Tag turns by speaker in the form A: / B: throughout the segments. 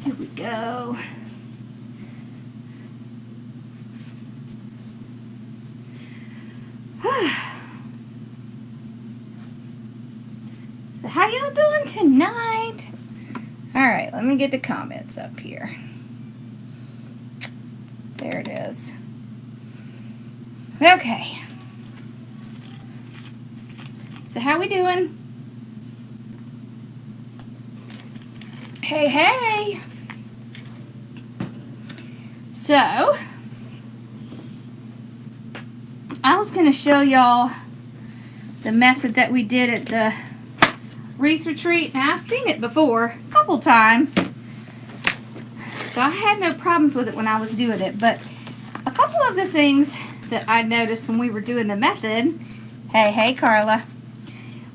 A: Here we go. So how y'all doing tonight? All right, let me get the comments up here. There it is. Okay. So how we doing? Hey, hey. So, I was going to show y'all the method that we did at the wreath retreat. Now, I've seen it before a couple times, so I had no problems with it when I was doing it. But a couple of the things that I noticed when we were doing the method, hey Carla,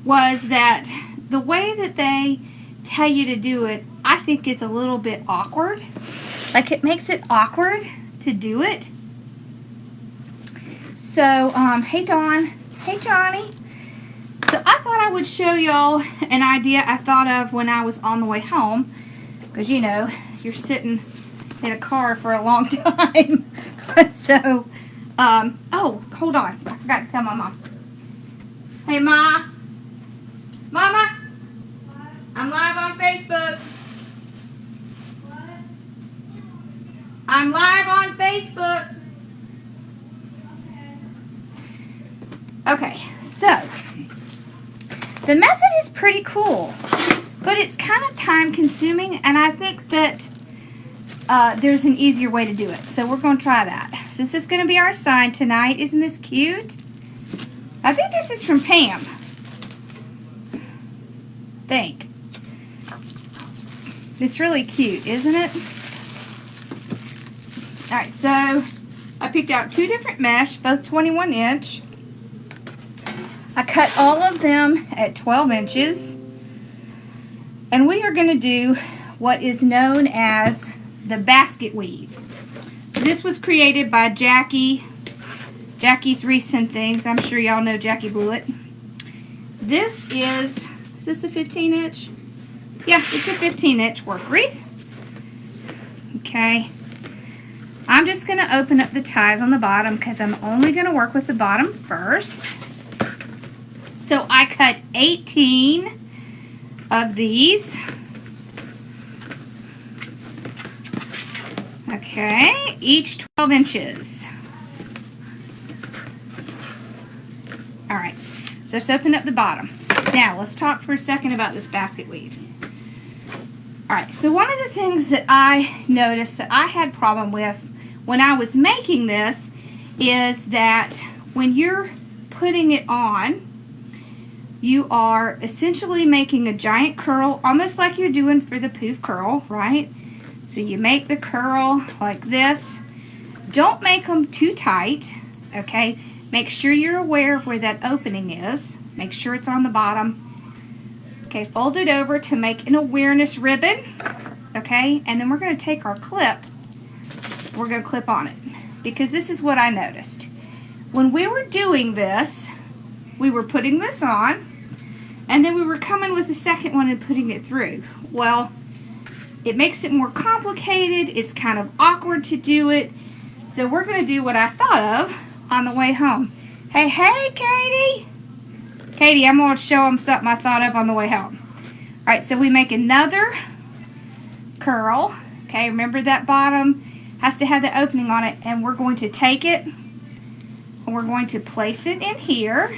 A: was that the way that they tell you to do it, I think is a little bit awkward. Like, it makes it awkward to do it. So, hey Dawn, hey Johnny. So I thought I would show y'all an idea I thought of when I was on the way home. Because, you know, you're sitting in a car for a long time. So, oh, hold on. I forgot to tell my mom. Hey, Ma. Mama. What? I'm live on Facebook. What? I'm live on Facebook. Okay, so the method is pretty cool, but it's kind of time consuming, and I think that there's an easier way to do it. So we're going to try that. So this is going to be our sign tonight. Isn't this cute? I think this is from Pam. Think. It's really cute, isn't it? Alright, so I picked out 2 different mesh, both 21 inch. I cut all of them at 12 inches. And we are going to do what is known as the basket weave. So this was created by Jackie's Wreaths and Things. I'm sure y'all know Jackie Blewett. This is this a 15 inch? Yeah, it's a 15 inch work wreath. Okay. I'm just going to open up the ties on the bottom because I'm only going to work with the bottom first. So I cut 18 of these. Okay, each 12 inches. All right, so let's open up the bottom. Now, let's talk for a second about this basket weave. All right, so one of the things that I noticed that I had problem with when I was making this is that when you're putting it on, you are essentially making a giant curl, almost like you're doing for the poof curl, right? So you make the curl like this. Don't make them too tight, okay? Make sure you're aware of where that opening is. Make sure it's on the bottom. Okay, fold it over to make an awareness ribbon, okay? And then we're going to take our clip. We're going to clip on it because this is what I noticed. When we were doing this, we were putting this on, and then we were coming with the second one and putting it through. Well, it makes it more complicated. It's kind of awkward to do it. So we're going to do what I thought of on the way home. Hey, Katie. Katie, I'm going to show them something I thought of on the way home. All right, so we make another curl. Okay, remember that bottom has to have the opening on it, and we're going to take it and we're going to place it in here.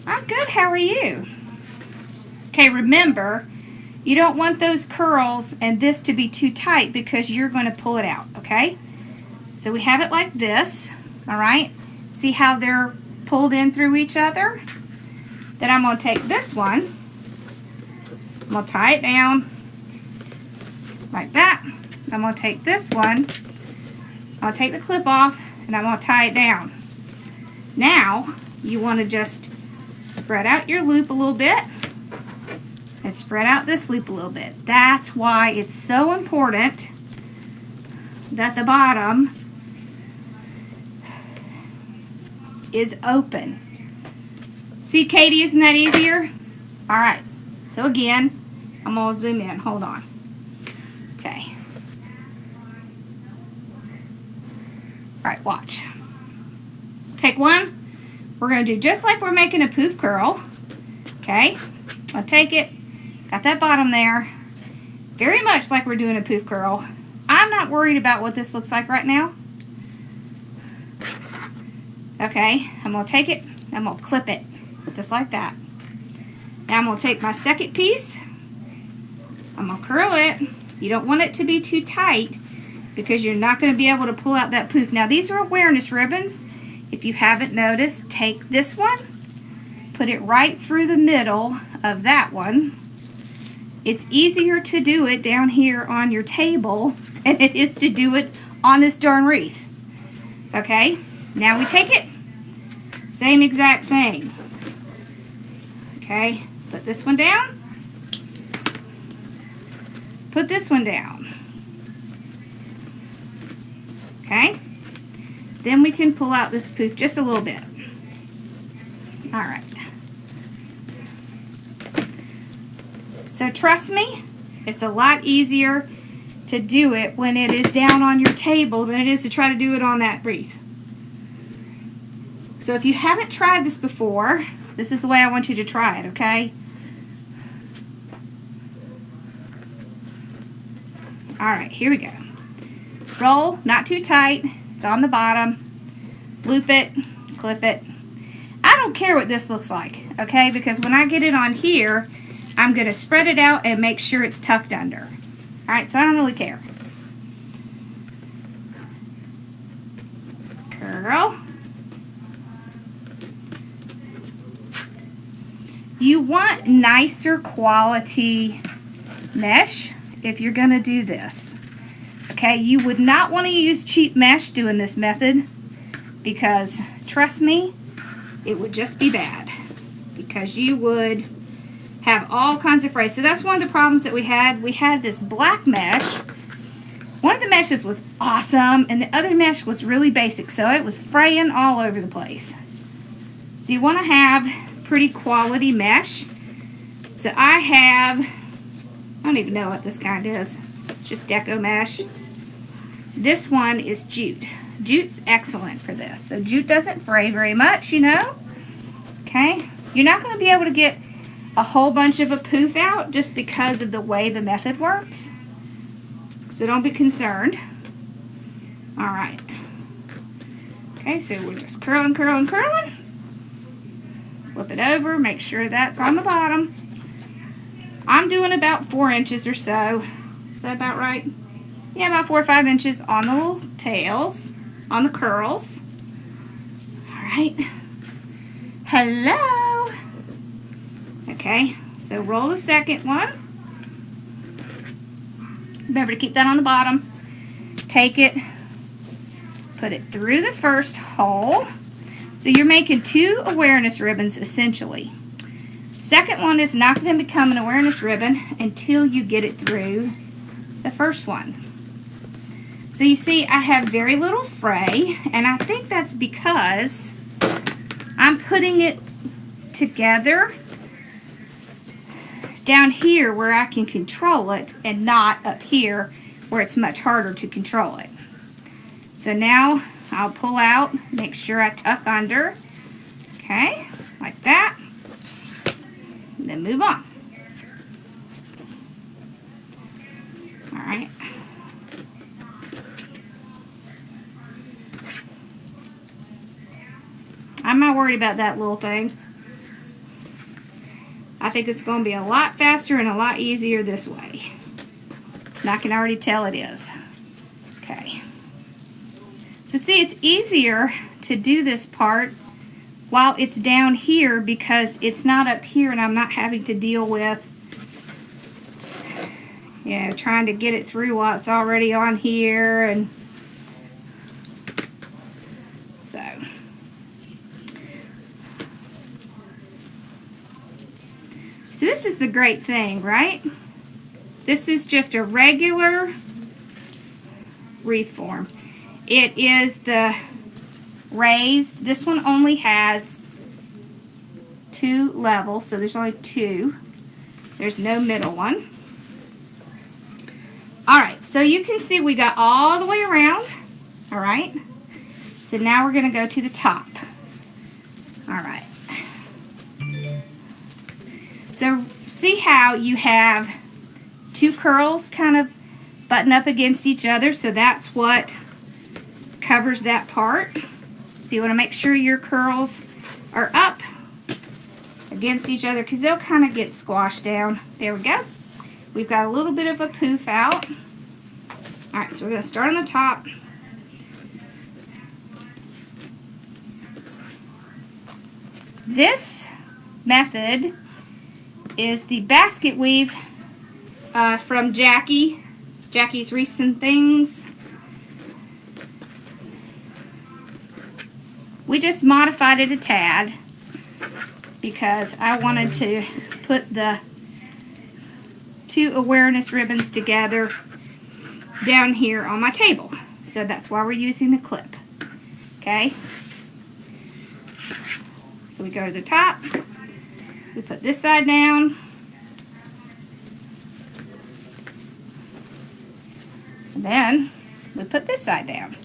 A: I'm good. How are you? Okay, remember, you don't want those curls and this to be too tight because you're going to pull it out, okay? So we have it like this, all right? See how they're pulled in through each other? Then I'm going to take this one. I'm going to tie it down like that. I'm going to take this one. I'm going to take the clip off and I'm going to tie it down. Now, you want to just spread out your loop a little bit and spread out this loop a little bit. That's why it's so important that the bottom is open. See, Katie, isn't that easier? All right, so again, I'm gonna zoom in, hold on. Okay. All right, watch. Take one. We're gonna do just like we're making a poof curl. Okay, I'll take it, got that bottom there, very much like we're doing a poof curl. I'm not worried about what this looks like right now. Okay, I'm gonna take it, I'm gonna clip it, just like that. Now I'm gonna take my second piece, I'm gonna curl it. You don't want it to be too tight because you're not gonna be able to pull out that poof. Now these are awareness ribbons. If you haven't noticed, take this one, put it right through the middle of that one. It's easier to do it down here on your table than it is to do it on this darn wreath. Okay, now we take it, same exact thing. Okay, put this one down, put this one down. Okay, then we can pull out this poof just a little bit. All right. So trust me, it's a lot easier to do it when it is down on your table than it is to try to do it on that wreath. So if you haven't tried this before, this is the way I want you to try it, okay? All right, here we go. Roll, not too tight. It's on the bottom. Loop it, clip it. I don't care what this looks like, okay? Because when I get it on here, I'm gonna spread it out and make sure it's tucked under. All right, so I don't really care. Curl. You want nicer quality mesh if you're gonna do this. Okay, you would not want to use cheap mesh doing this method because, trust me, it would just be bad because you would have all kinds of frays. So that's one of the problems that we had. We had this black mesh. One of the meshes was awesome and the other mesh was really basic, so it was fraying all over the place. So you want to have pretty quality mesh. So I don't even know what this kind is. Just deco mesh. This one is jute. Jute's excellent for this. So jute doesn't fray very much, you know. Okay, you're not going to be able to get a whole bunch of a poof out just because of the way the method works. So don't be concerned. All right. Okay, so we're just curling, curling, curling. Flip it over, make sure that's on the bottom. I'm doing about 4 inches or so. Is that about right? Yeah, about 4 or 5 inches on the little tails, on the curls. All right. Hello. Okay, so roll the second one. Remember to keep that on the bottom. Take it, put it through the first hole. So you're making 2 awareness ribbons essentially. Second one is not going to become an awareness ribbon until you get it through the first one. So you see I have very little fray, and I think that's because I'm putting it together down here where I can control it and not up here where it's much harder to control it. So now I'll pull out, make sure I tuck under, okay, like that, and then move on. All right. I'm not worried about that little thing. I think it's going to be a lot faster and a lot easier this way. And I can already tell it is. Okay. So see, it's easier to do this part while it's down here because it's not up here and I'm not having to deal with, you know, trying to get it through while it's already on here. And so this is the great thing, right? This is just a regular wreath form. It is the raised. This one only has 2 levels, so there's only 2. There's no middle one. All right, so you can see we got all the way around. All right, so now we're going to go to the top. All right. So see how you have two curls kind of button up against each other, so that's what covers that part. So you want to make sure your curls are up against each other because they'll kind of get squashed down. There we go. We've got a little bit of a poof out. All right, so we're going to start on the top. This method is the basket weave from Jackie's Recent Things. We just modified it a tad because I wanted to put the two awareness ribbons together down here on my table. So that's why we're using the clip. Okay? So we go to the top. We put this side down. And then we put this side down.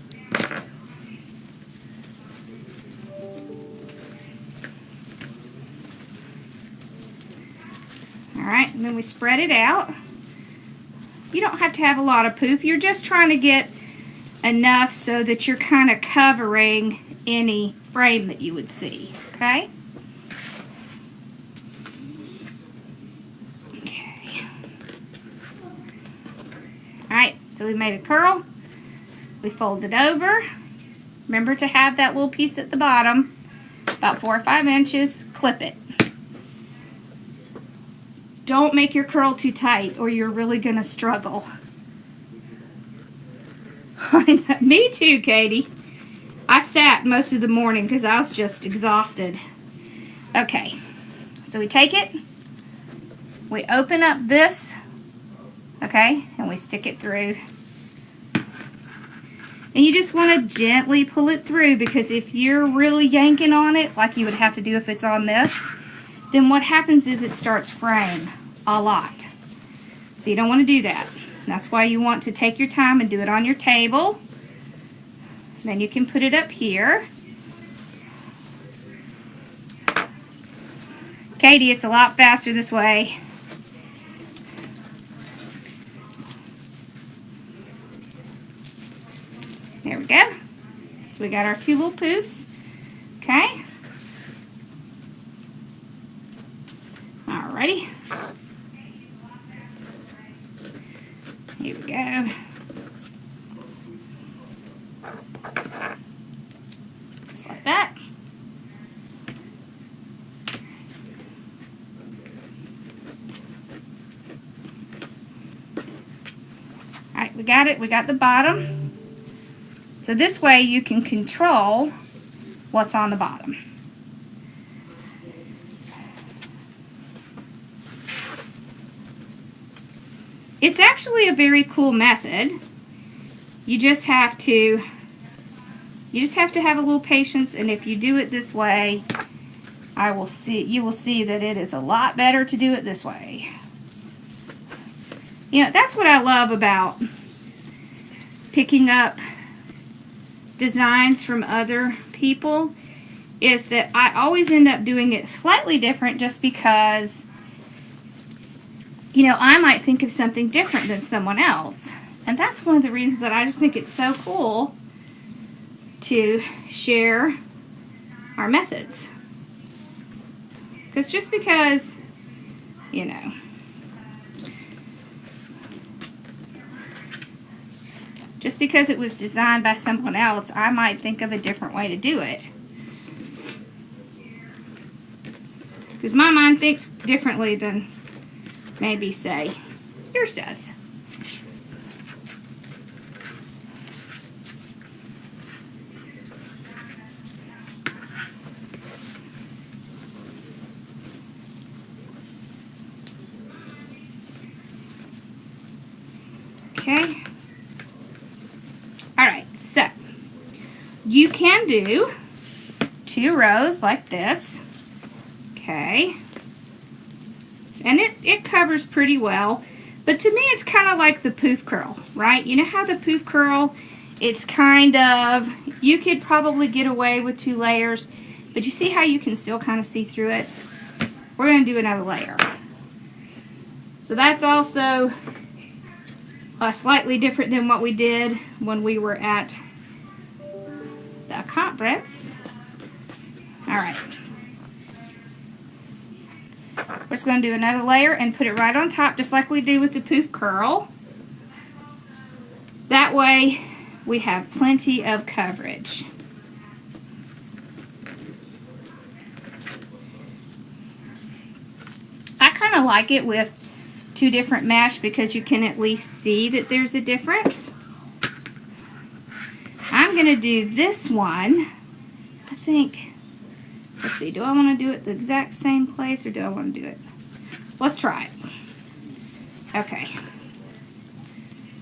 A: Alright, and then we spread it out. You don't have to have a lot of poof. You're just trying to get enough so that you're kind of covering any frame that you would see. Okay? Okay. Alright, so we made a curl. We fold it over. Remember to have that little piece at the bottom, about 4 or 5 inches. Clip it. Don't make your curl too tight or you're really going to struggle. Me too, Katie. I sat most of the morning because I was just exhausted. Okay, so we take it, we open up this, okay, and we stick it through. And you just want to gently pull it through because if you're really yanking on it, like you would have to do if it's on this, then what happens is it starts fraying a lot. So you don't want to do that. That's why you want to take your time and do it on your table. Then you can put it up here. Katie, it's a lot faster this way. There we go. So we got our two little poofs. Okay. Alrighty. Here we go. Just like that. Alright, we got it. We got the bottom. So this way you can control what's on the bottom. It's actually a very cool method. You just have to have a little patience, and if you do it this way, you will see that it is a lot better to do it this way. You know, that's what I love about picking up designs from other people, is that I always end up doing it slightly different just because, you know, I might think of something different than someone else. And that's one of the reasons that I just think it's so cool to share our methods. Because just because, you know, just because it was designed by someone else, I might think of a different way to do it. Because my mind thinks differently than maybe, say, yours does. Okay. Alright, so you can do 2 rows like this. Okay. And it covers pretty well. But to me, it's kind of like the poof curl, right? You know how the poof curl, it's kind of, you could probably get away with 2 layers, but you see how you can still kind of see through it? We're going to do another layer. So that's also slightly different than what we did when we were at the conference. All right. We're just going to do another layer and put it right on top, just like we do with the poof curl. That way we have plenty of coverage. I kind of like it with 2 different mesh because you can at least see that there's a difference. I'm going to do this one. I think, let's see, do I want to do it the exact same place or do I want to do it? Let's try it. Okay.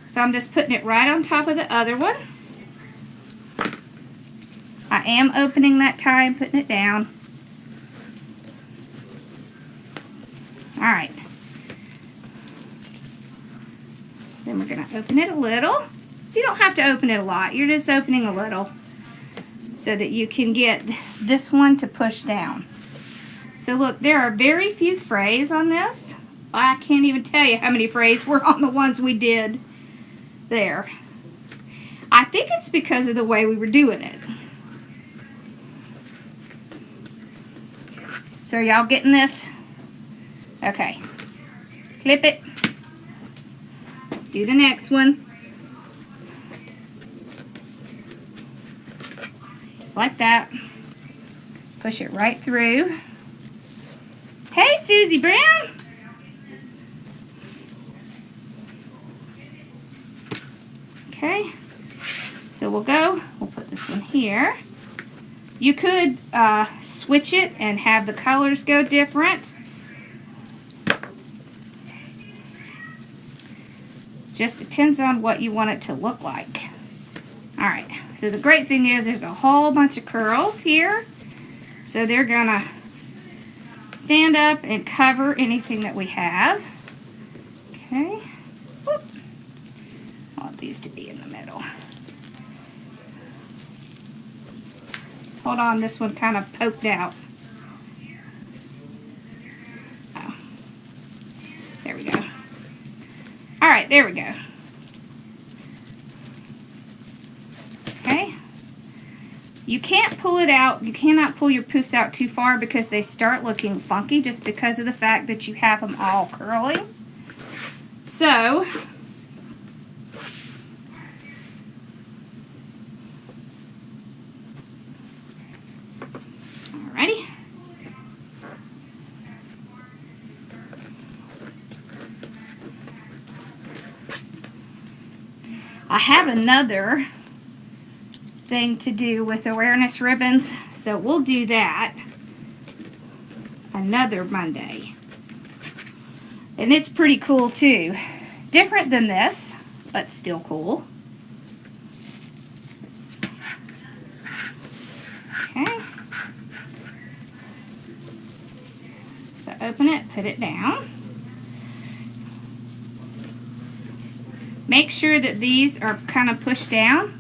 A: So I'm just putting it right on top of the other one. I am opening that tie and putting it down. All right. Then we're going to open it a little. So you don't have to open it a lot. You're just opening a little so that you can get this one to push down. So look, there are very few frays on this. I can't even tell you how many frays were on the ones we did there. I think it's because of the way we were doing it. So are y'all getting this? Okay. Clip it. Do the next one. Just like that. Push it right through. Hey, Susie Brown. Okay. So we'll put this one here. You could switch it and have the colors go different. Just depends on what you want it to look like. All right, so the great thing is there's a whole bunch of curls here. So they're gonna stand up and cover anything that we have. Okay. Whoop. I want these to be in the middle. Hold on, this one kind of poked out. Oh. There we go. All right, there we go. Okay. You can't pull it out. You cannot pull your poofs out too far because they start looking funky just because of the fact that you have them all curly. So, alrighty. I have another thing to do with awareness ribbons, so we'll do that another Monday. And it's pretty cool too. Different than this, but still cool. Okay. So open it, put it down. Make sure that these are kind of pushed down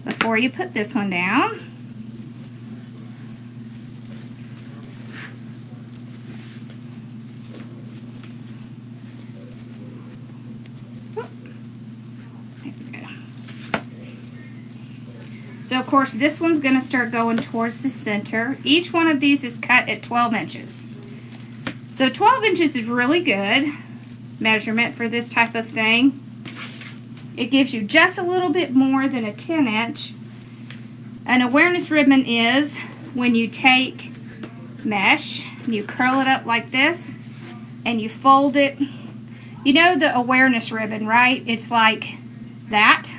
A: before you put this one down. There we go. So of course this one's going to start going towards the center. Each one of these is cut at 12 inches. So 12 inches is really good measurement for this type of thing. It gives you just a little bit more than a 10-inch. An awareness ribbon is when you take mesh and you curl it up like this and you fold it. You know the awareness ribbon, right? It's like that.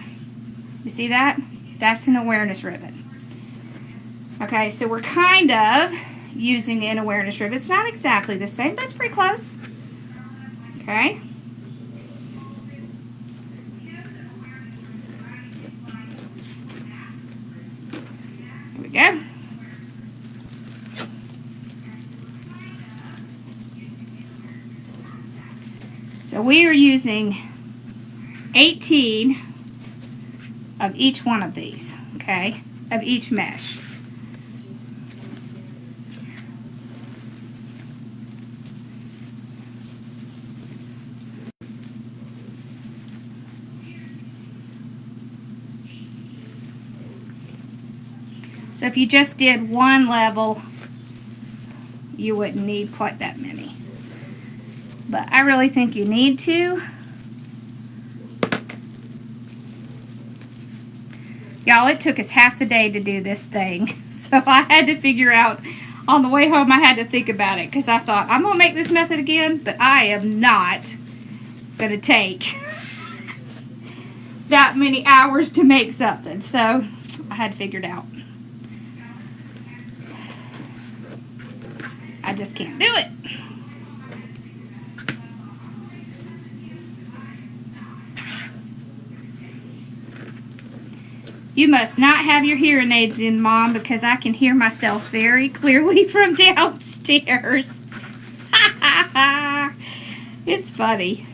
A: You see that? That's an awareness ribbon. Okay, so we're kind of using an awareness ribbon. It's not exactly the same, but it's pretty close. Okay. Go. So we are using 18 of each one of these, okay, of each mesh. So if you just did one level, you wouldn't need quite that many. But I really think you need to. Y'all, it took us half the day to do this thing. So I had to figure out, on the way home, I had to think about it. Because I thought, I'm going to make this method again, but I am not going to take that many hours to make something. So I had to figure it out. I just can't do it. You must not have your hearing aids in, Mom, because I can hear myself very clearly from downstairs. It's funny.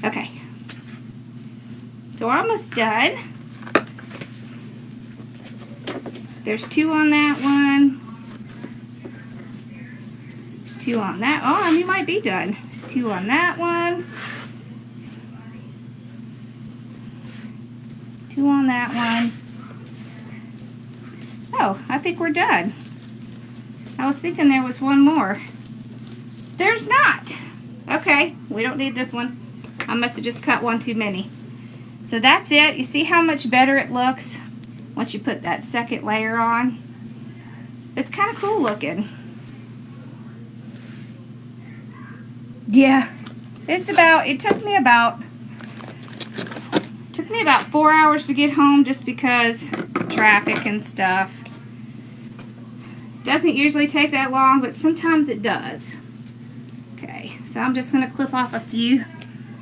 A: Okay. So we're almost done. There's 2 on that one. There's 2 on that. Oh, you might be done. There's 2 on that one. 2 on that one. Oh, I think we're done. I was thinking there was one more. There's not. Okay, we don't need this one. I must have just cut one too many. So that's it. You see how much better it looks once you put that second layer on? It's kind of cool looking. Yeah, it took me about 4 hours to get home just because traffic and stuff. Doesn't usually take that long, but sometimes it does. Okay, so I'm just going to clip off a few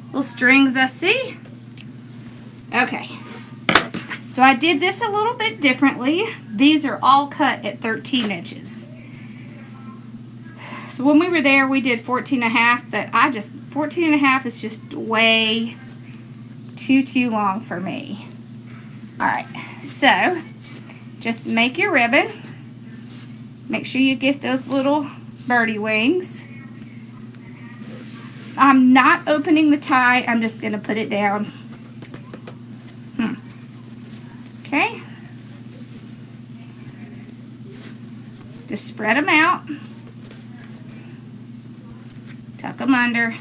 A: little strings I see. Okay, so I did this a little bit differently. These are all cut at 13 inches. So when we were there, we did 14.5, but 14.5 is just way too long for me. Alright, so just make your ribbon. Make sure you get those little birdie wings. I'm not opening the tie, I'm just going to put it down. Okay. Just spread them out. Tuck them under.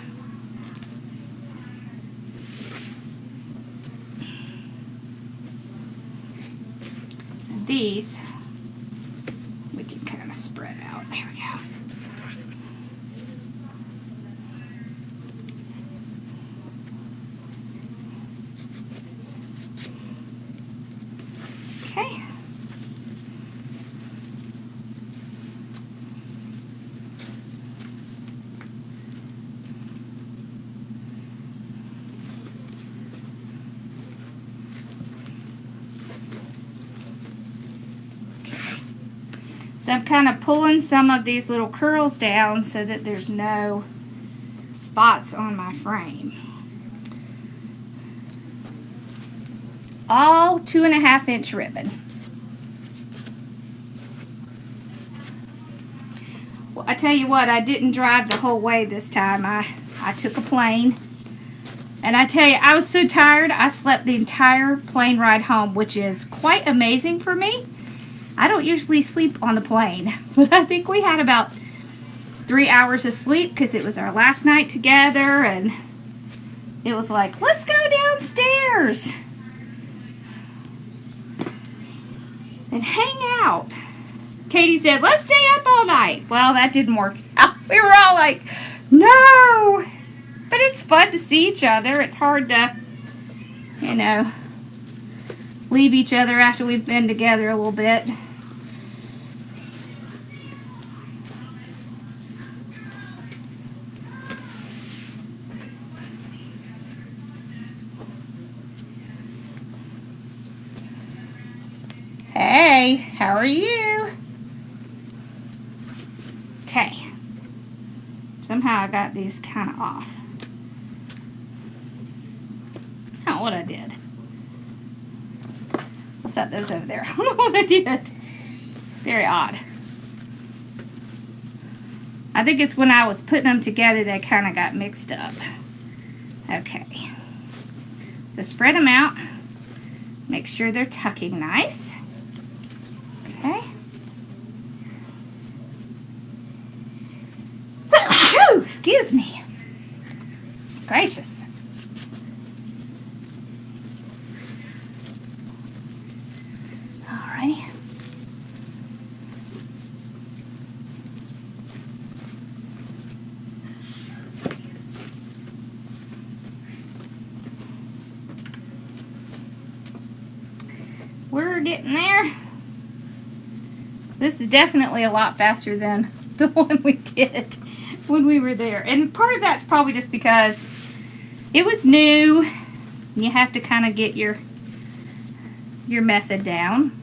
A: And these we can kind of spread out. There we go. Okay. So I'm kind of pulling some of these little curls down so that there's no spots on my frame. All 2.5 inch ribbon. Well, I tell you what, I didn't drive the whole way this time. I took a plane. And I tell you, I was so tired, I slept the entire plane ride home, which is quite amazing for me. I don't usually sleep on the plane, but I think we had about 3 hours of sleep because it was our last night together, and it was like, let's go downstairs and hang out. Katie said, let's stay up all night. Well, that didn't work out. We were all like, no. But it's fun to see each other. It's hard to, you know, leave each other after we've been together a little bit. Hey, how are you? Okay. Somehow I got these kind of off. what I did. I'll set those over there. I don't know what I did. Very odd. I think it's when I was putting them together they kind of got mixed up. Okay. So spread them out. Make sure they're tucking nice. Okay. Excuse me. Gracious. Alrighty. We're getting there. This is definitely a lot faster than the one we did when we were there. And part of that's probably just because it was new. You have to kind of get your method down.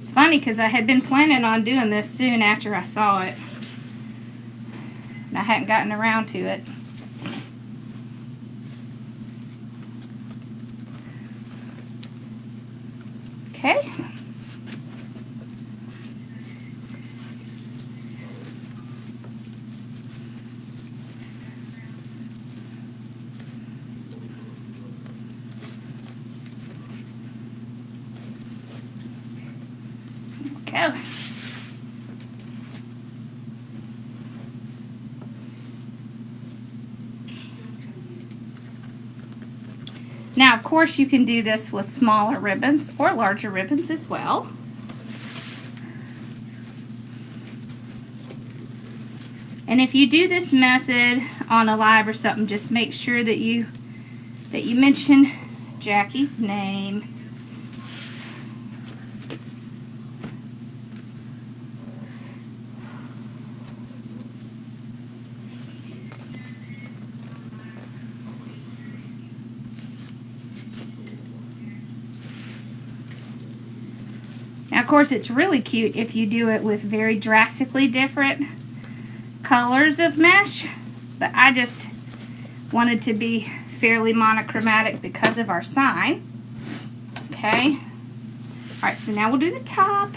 A: It's funny because I had been planning on doing this soon after I saw it. And I hadn't gotten around to it. Okay. Go. Now, of course, you can do this with smaller ribbons or larger ribbons as well. And if you do this method on a live or something, just make sure that you mention Jackie's name. Now, of course, it's really cute if you do it with very drastically different colors of mesh, but I just wanted to be fairly monochromatic because of our sign. Okay. All right, so now we'll do the top.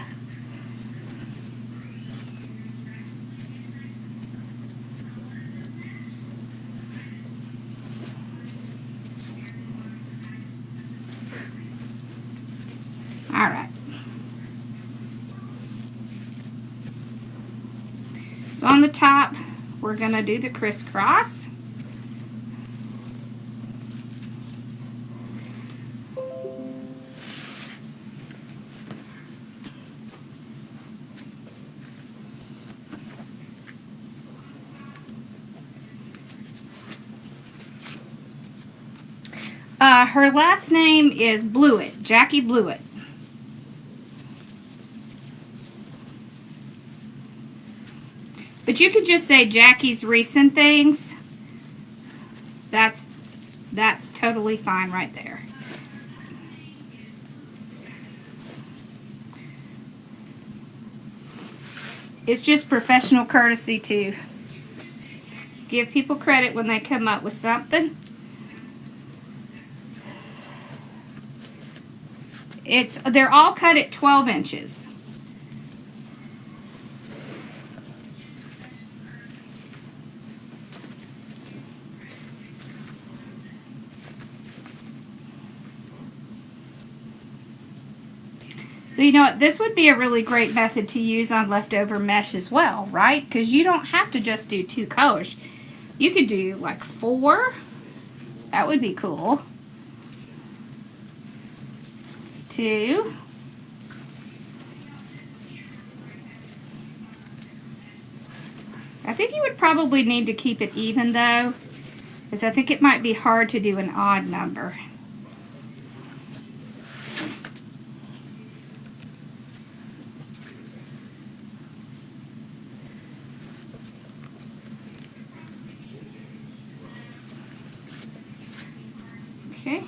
A: All right. So on the top, we're going to do the crisscross. Her last name is Blewett, Jackie Blewett. But you could just say Jackie's recent things. That's totally fine right there. It's just professional courtesy to give people credit when they come up with something. They're all cut at 12 inches. So you know what, this would be a really great method to use on leftover mesh as well, right? Because you don't have to just do 2 colors. You could do like 4. That would be cool. 2. I think you would probably need to keep it even though, because I think it might be hard to do an odd number. Okay.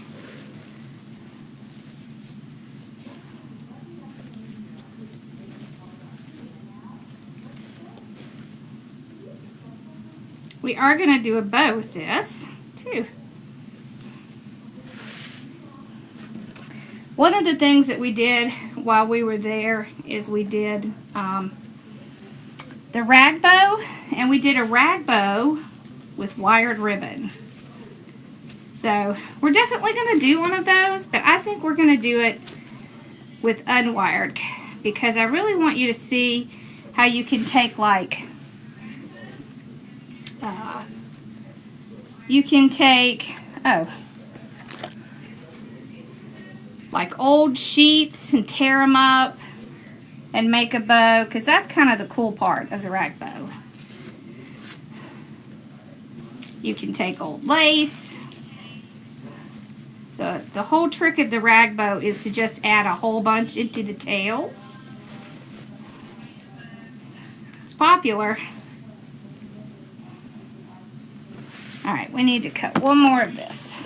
A: we are going to do a bow with this too. One of the things that we did while we were there is we did the rag bow, and we did a rag bow with wired ribbon. So we're definitely going to do one of those, but I think we're going to do it with unwired because I really want you to see how you can take like like old sheets and tear them up and make a bow, because that's kind of the cool part of the rag bow. You can take old lace. The whole trick of the rag bow is to just add a whole bunch into the tails. It's popular. Alright, we need to cut one more of this.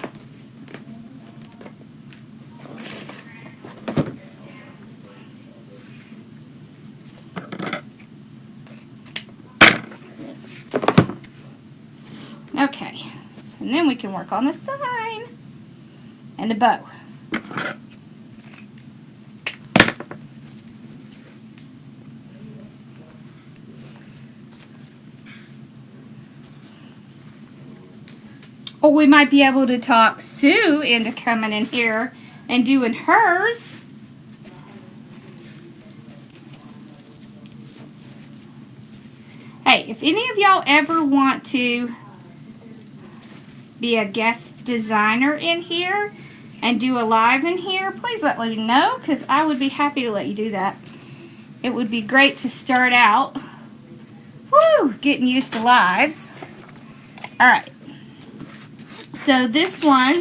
A: Okay, and then we can work on the sign and the bow. Or we might be able to talk Sue into coming in here and doing hers. Hey, if any of y'all ever want to be a guest designer in here and do a live in here, please let me know, because I would be happy to let you do that. It would be great to start out, getting used to lives. Alright, so this one,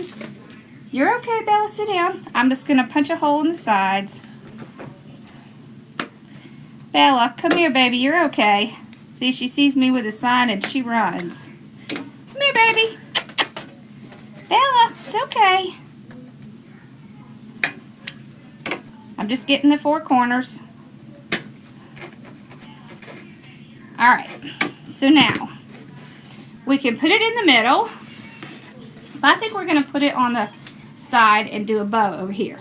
A: you're okay, Bella, sit down. I'm just going to punch a hole in the sides. Bella, come here, baby, you're okay. See, she sees me with a sign and she runs. Come here, baby. Bella, it's okay. I'm just getting the four corners. Alright, so now we can put it in the middle. I think we're going to put it on the side and do a bow over here.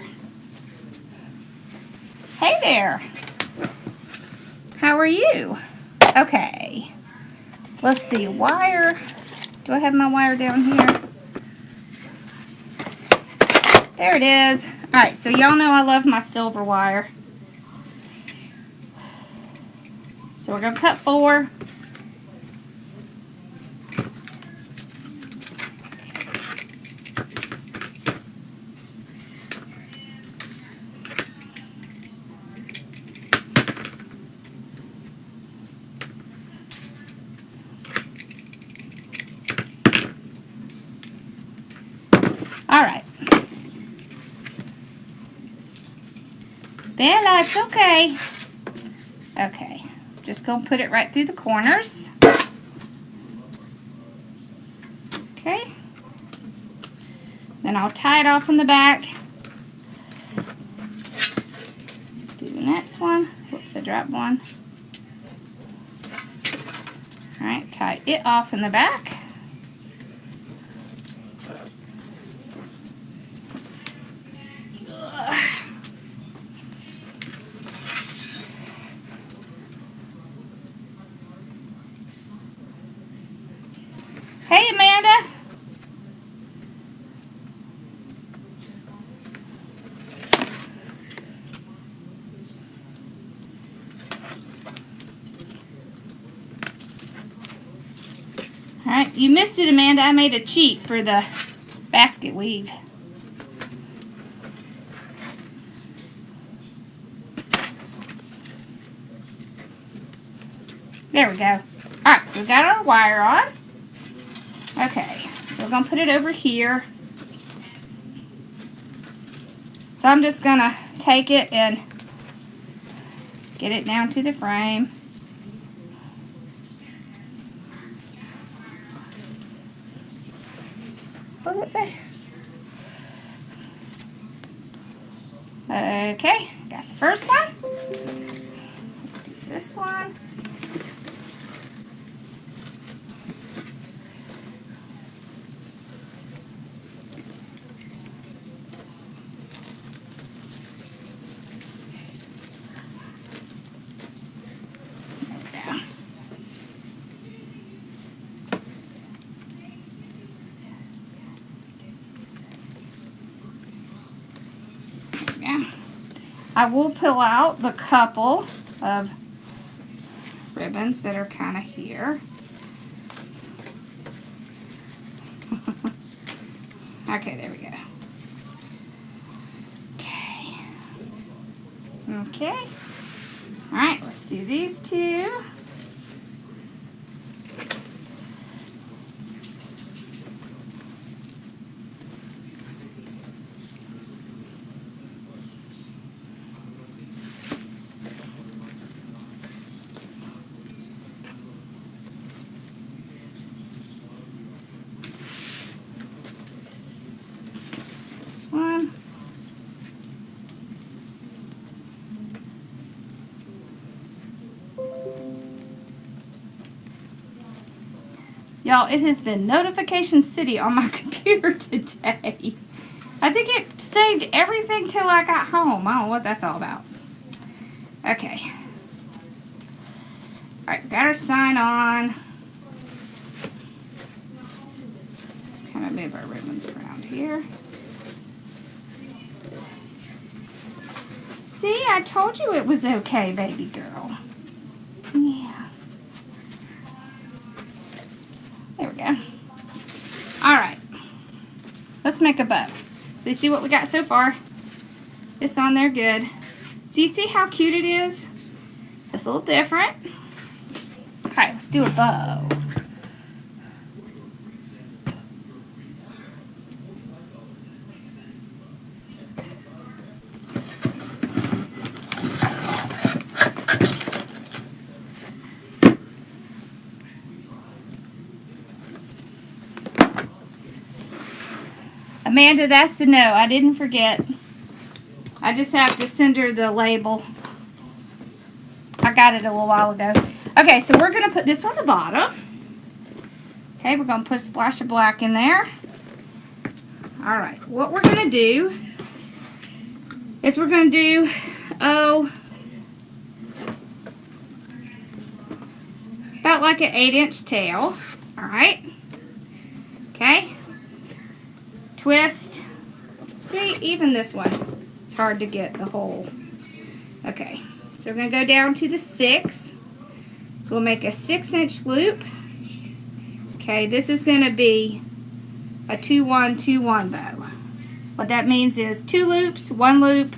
A: Hey there. How are you? Okay. Let's see, wire. Do I have my wire down here? There it is. Alright, so y'all know I love my silver wire. So we're going to cut 4. Alright. Bella, it's okay. Okay. Just going to put it right through the corners. Okay. Then I'll tie it off in the back. Do the next one. Whoops, I dropped one. Alright, tie it off in the back. Hey, Amanda. All right, you missed it, Amanda. I made a cheat for the basket weave. There we go. All right, so we got our wire on. Okay, so we're going to put it over here. So I'm just going to take it and get it down to the frame. What does it say? Okay, got the first one. Let's do this one. I will pull out the couple of ribbons that are kind of here. Okay, there we go. Okay. All right, let's do these two. This one. Y'all, it has been Notification City on my computer today. I think it saved everything till I got home. I don't know what that's all about. Okay. Alright, got our sign on. Let's kind of move our ribbons around here. See, I told you it was okay, baby girl. Yeah. There we go. Alright. Let's make a bow. So you see what we got so far? This on there, good. So you see how cute it is? It's a little different. Alright, let's do a bow. Amanda, that's a no. I didn't forget. I just have to send her the label. I got it a little while ago. Okay, so we're going to put this on the bottom. Okay, we're going to put a splash of black in there. Alright, what we're going to do is we're going to do, about like an 8-inch tail. Alright. Okay. Twist. See, even this one, it's hard to get the whole. Okay, so we're going to go down to the 6. So we'll make a 6-inch loop. Okay, this is going to be a 2-1-2-1 bow. What that means is 2 loops, 1 loop,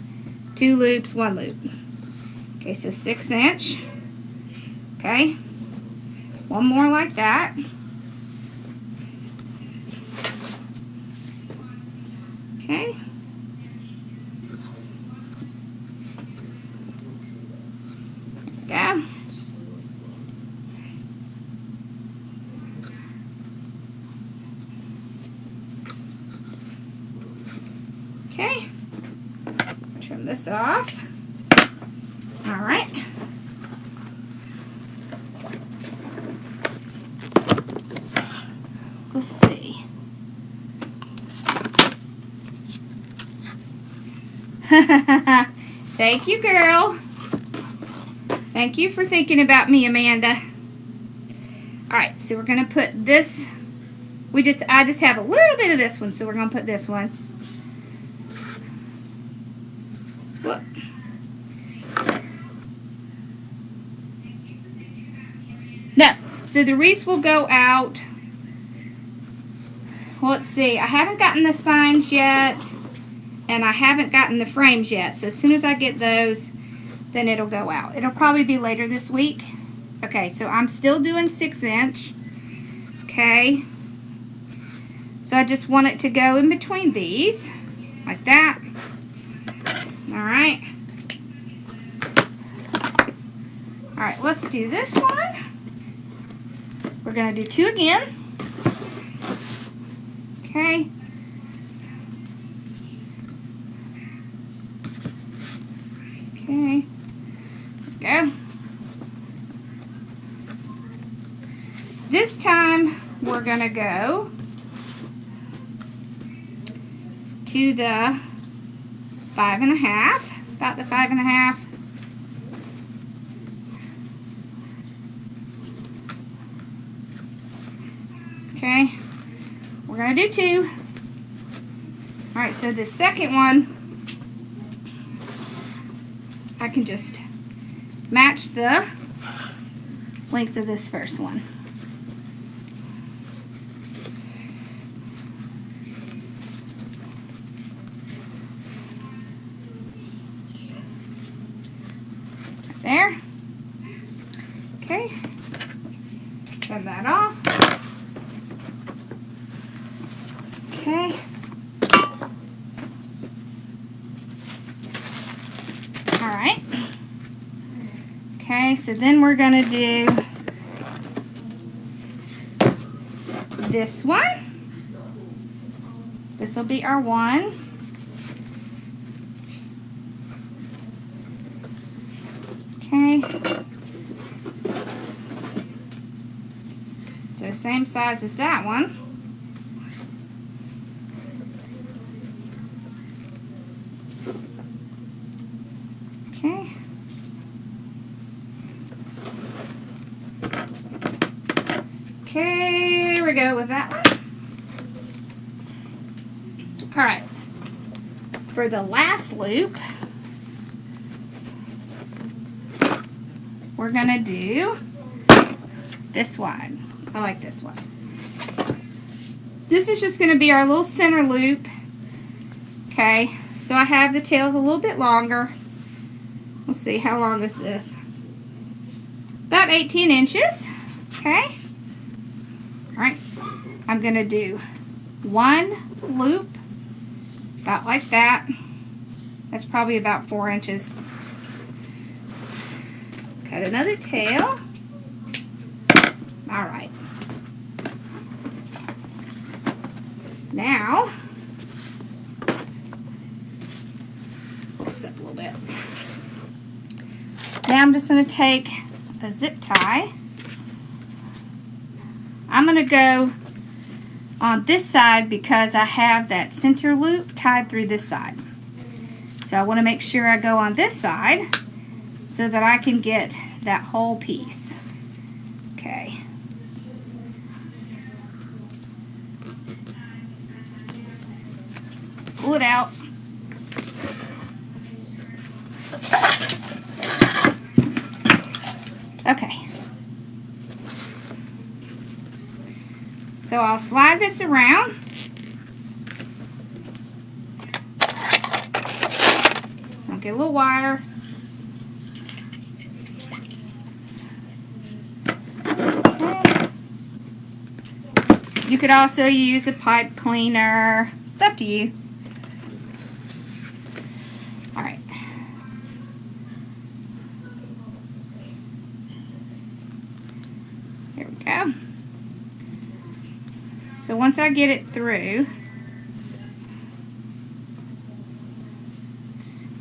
A: 2 loops, 1 loop. Okay, so 6-inch. Okay, one more like that. Okay. There we go. Okay. Trim this off. All right. Let's see. Thank you, girl. Thank you for thinking about me, Amanda. Alright, so we're going to put this. I just have a little bit of this one, so we're going to put this one. Whoop. No, so the wreaths will go out. Well, let's see. I haven't gotten the signs yet. And I haven't gotten the frames yet. So as soon as I get those, then it'll go out. It'll probably be later this week. Okay, so I'm still doing 6-inch. Okay. So I just want it to go in between these. Like that. Alright. Alright, let's do this one. We're going to do 2 again. Okay. Okay, there we go. This time we're going to go to the 5.5, about the 5.5. Okay, we're going to do 2. Alright, so the second one, I can just match the length of this first one. Right there. Okay. Turn that off. Okay. Alright. Okay, so then we're going to do this one. This will be our one. Okay. So same size as that one. Okay. Okay, here we go with that one. All right. For the last loop, we're gonna do this one. I like this one. This is just gonna be our little center loop. Okay, so I have the tails a little bit longer. Let's see, how long is this? About 18 inches. Okay. All right. I'm gonna do one loop, about like that. That's probably about 4 inches. Cut another tail. All right. Now, pull this up a little bit. Now I'm just going to take a zip tie. I'm going to go on this side because I have that center loop tied through this side. So I want to make sure I go on this side so that I can get that whole piece. Okay. Pull it out. Okay. So I'll slide this around. I'll get a little wire. Okay. You could also use a pipe cleaner. It's up to you. All right. There we go. So once I get it through,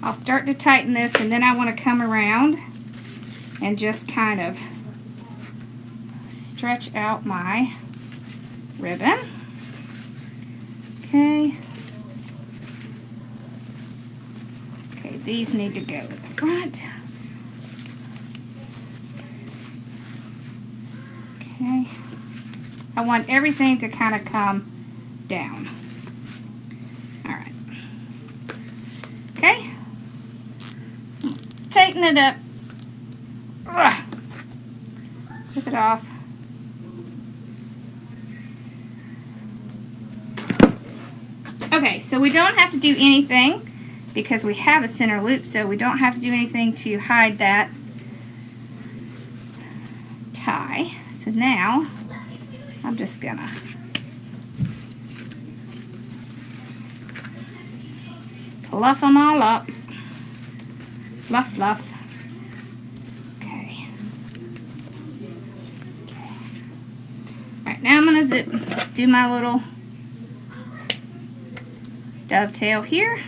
A: I'll start to tighten this, and then I want to come around and just kind of stretch out my ribbon. Okay. Okay, these need to go in the front. Okay. I want everything to kind of come down. All right. Okay. Tighten it up. Ugh. Flip it off. Okay, so we don't have to do anything because we have a center loop, so we don't have to do anything to hide that tie. So now I'm just gonna fluff them all up. Fluff, fluff. Okay. Okay. Alright, now I'm gonna do my little dovetail here.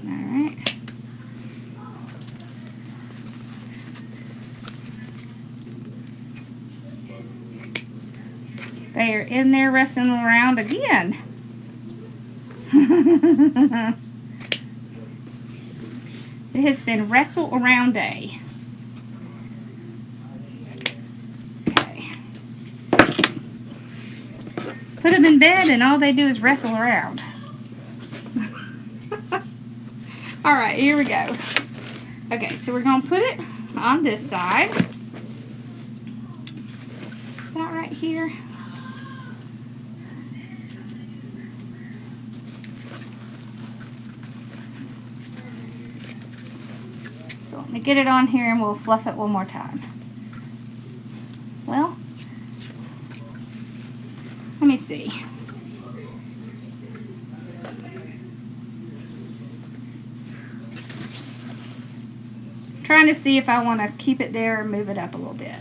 A: Alright. They are in there wrestling around again. It has been wrestle around day. Okay. Put them in bed and all they do is wrestle around. All right, here we go. Okay, so we're going to put it on this side. About right here. So let me get it on here and we'll fluff it one more time. Well, let me see. Trying to see if I want to keep it there or move it up a little bit.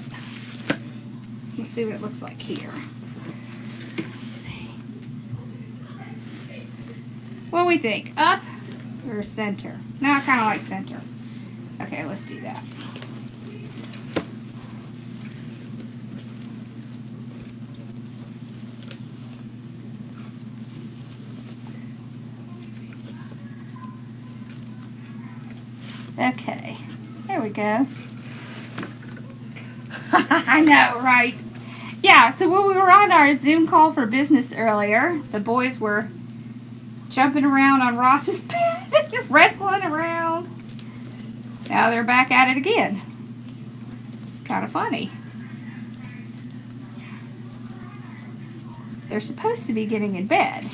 A: Let's see what it looks like here. Let's see. What do we think? Up or center? No, I kind of like center. Okay, let's do that. Okay, there we go. I know, right? Yeah, so when we were on our Zoom call for business earlier, the boys were jumping around on Ross's bed, wrestling around. Now they're back at it again. It's kind of funny. They're supposed to be getting in bed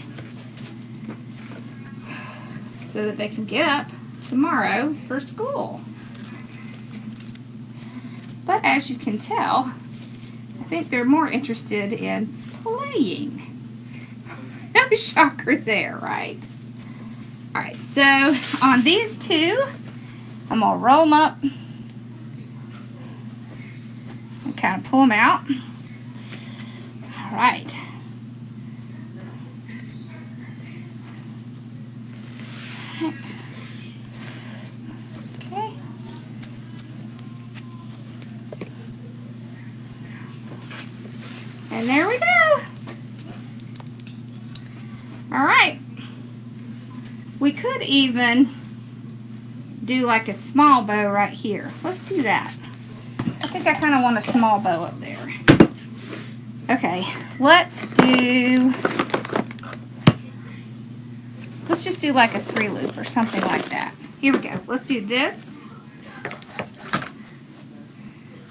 A: so that they can get up tomorrow for school. But as you can tell, I think they're more interested in playing. No shocker there, right? Alright, so on these two, I'm going to roll them up and kind of pull them out. Alright. Okay. And there we go. Alright. We could even do like a small bow right here. Let's do that. I think I kind of want a small bow up there. Okay, let's just do like a 3-loop or something like that. Here we go. Let's do this.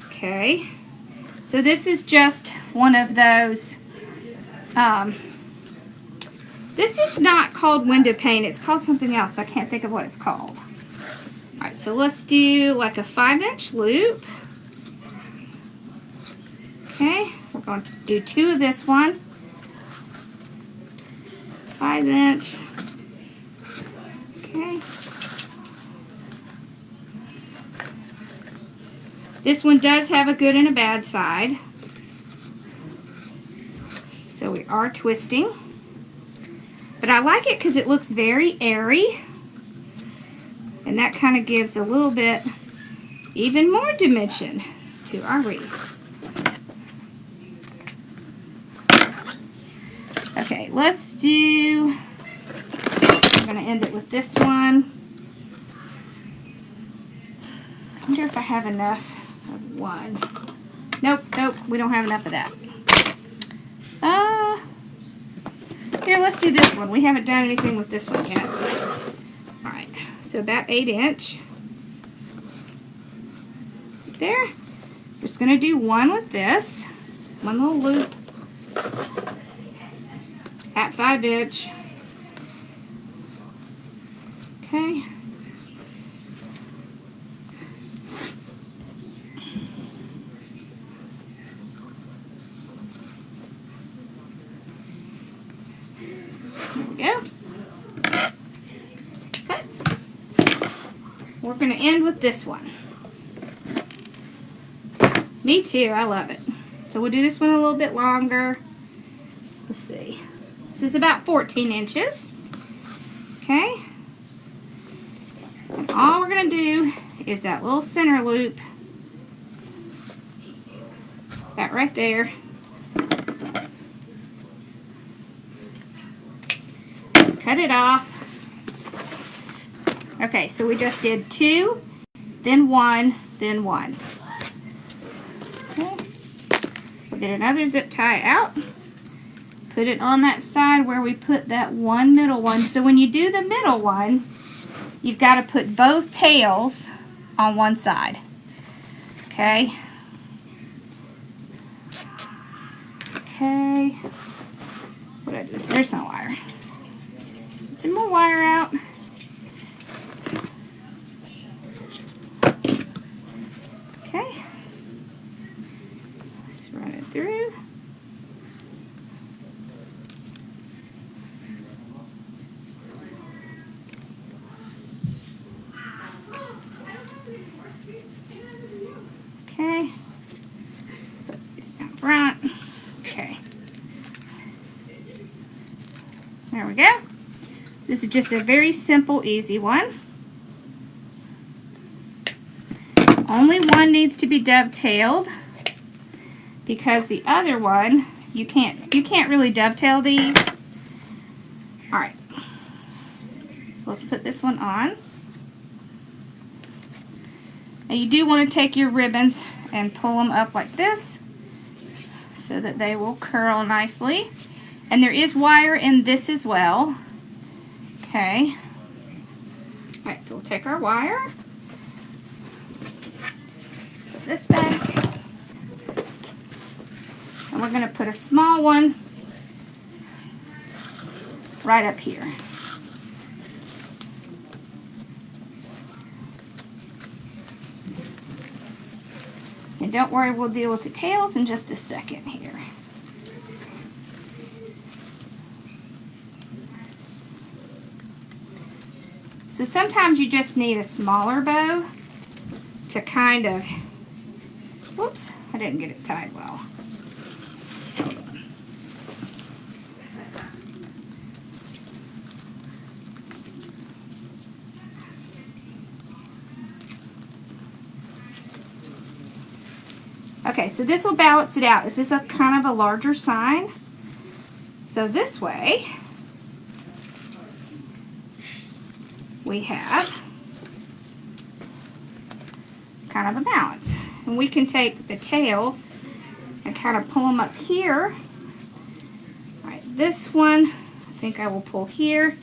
A: Okay. So this is just one of those, this is not called window pane. It's called something else, but I can't think of what it's called. Alright, so let's do like a 5-inch loop. Okay, we're going to do 2 of this one. 5-inch. Okay. This one does have a good and a bad side. So we are twisting. But I like it because it looks very airy. And that kind of gives a little bit, even more dimension to our wreath. Okay, let's do, I'm going to end it with this one. I wonder if I have enough of one. Nope, we don't have enough of that. Here, let's do this one. We haven't done anything with this one yet. Alright, so about 8-inch. There. Just going to do one with this. One little loop. At 5-inch. Okay. There we go. Okay. We're going to end with this one. Me too, I love it. So we'll do this one a little bit longer. Let's see. This is about 14 inches. Okay. And all we're going to do is that little center loop. That right there. Cut it off. Okay, so we just did 2, then 1, then 1. Okay. We'll get another zip tie out. Put put it on that side where we put that one middle one. So when you do the middle one, you've got to put both tails on one side. Okay. Okay. What I do? There's my wire. Get some more wire out. Okay. Let's run it through. Okay. Put this down front. Okay. There we go. This is just a very simple, easy one. Only one needs to be dovetailed because the other one you can't really dovetail these. All right. So let's put this one on. Now you do want to take your ribbons and pull them up like this so that they will curl nicely. And there is wire in this as well. Okay. All right, so we'll take our wire, put this back, and we're going to put a small one right up here. And don't worry, we'll deal with the tails in just a second here. So sometimes you just need a smaller bow to kind of, whoops, I didn't get it tied well. Hold on. Okay, so this will balance it out. Is this a kind of a larger sign? So this way, we have kind of a balance. And we can take the tails and kind of pull them up here. All right, this one, I think I will pull here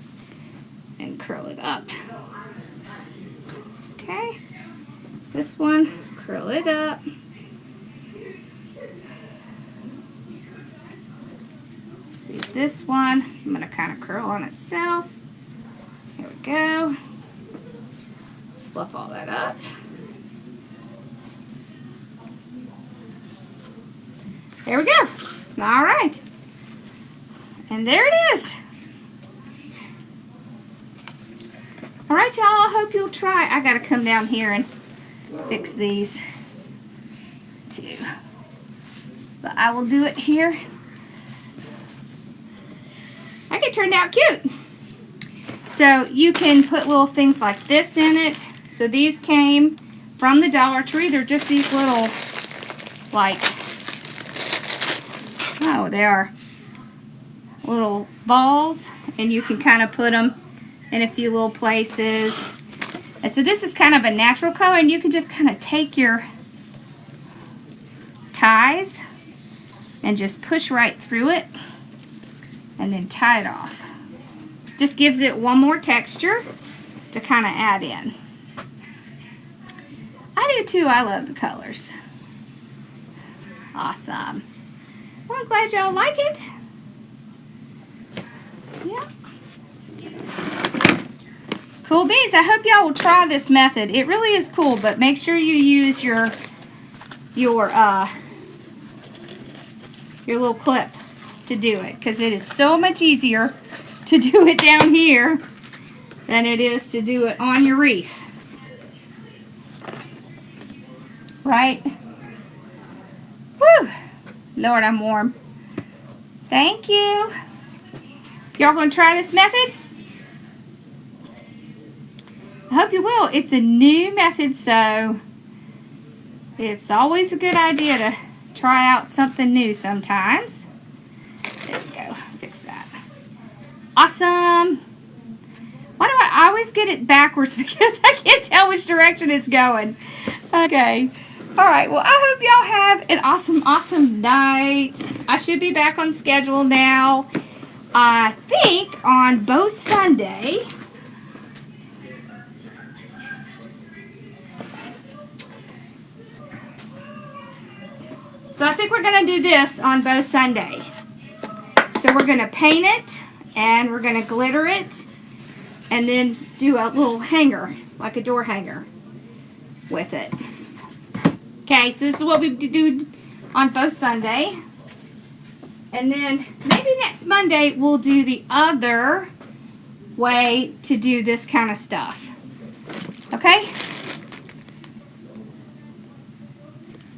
A: and curl it up. Okay, this one, curl it up. See this one, I'm going to kind of curl on itself. There we go. Let's fluff all that up. There we go. All right. And there it is. All right, y'all. I hope you'll try. I got to come down here and fix these too. But I will do it here. I think it turned out cute. So you can put little things like this in it. So these came from the Dollar Tree. They're just these little, like, oh, they are little balls. And you can kind of put them in a few little places. And so this is kind of a natural color. And you can just kind of take your ties and just push right through it. And then tie it off. Just gives it one more texture to kind of add in. I do too. I love the colors. Awesome. Well, I'm glad y'all like it. Yeah. Cool beans. I hope y'all will try this method. It really is cool, but make sure you use your little clip to do it, because it is so much easier to do it down here than it is to do it on your wreath. Right? Woo! Lord, I'm warm. Thank you. Y'all gonna try this method? I hope you will. It's a new method, so it's always a good idea to try out something new sometimes. There we go. Fix that. Awesome. Why do I always get it backwards? Because I can't tell which direction it's going. Okay. All right. Well, I hope y'all have an awesome, awesome night. I should be back on schedule now. I think on Bow Sunday. So I think we're going to do this on Bow Sunday. So we're going to paint it, and we're going to glitter it, and then do a little hanger, like a door hanger with it. Okay, so this is what we do on Bow Sunday. And then maybe next Monday we'll do the other way to do this kind of stuff. Okay?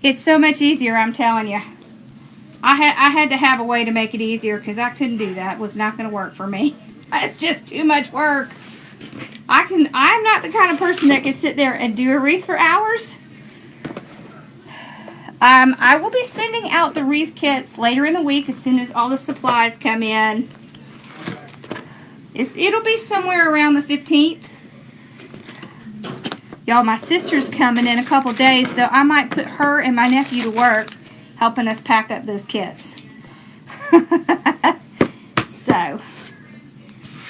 A: It's so much easier, I'm telling you. I had to have a way to make it easier because I couldn't do that. It was not going to work for me. It's just too much work. I'm not the kind of person that can sit there and do a wreath for hours. I will be sending out the wreath kits later in the week as soon as all the supplies come in. It'll be somewhere around the 15th. Y'all, my sister's coming in a couple days, so I might put her and my nephew to work helping us pack up those kits. So,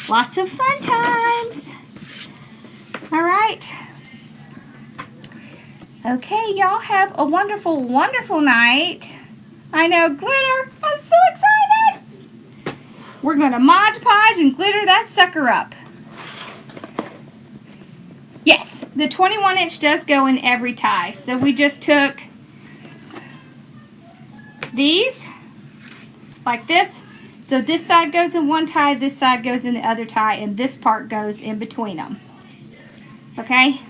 A: lots of fun times. All right. Okay, y'all have a wonderful, wonderful night. I know, glitter. I'm so excited. We're going to Mod Podge and glitter that sucker up. Yes, the 21-inch does go in every tie. So we just took these like this. So this side goes in one tie, this side goes in the other tie, and this part goes in between them. Okay?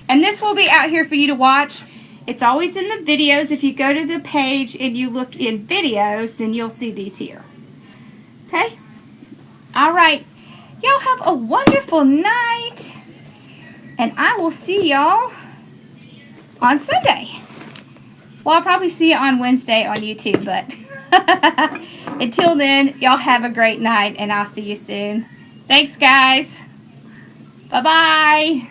A: And this will be out here for you to watch. It's always in the videos. If you go to the page and you look in videos, then you'll see these here. Okay? All right. Y'all have a wonderful night. And I will see y'all on Sunday. Well, I'll probably see you on Wednesday on YouTube, but until then, y'all have a great night, and I'll see you soon. Thanks, guys. Bye-bye.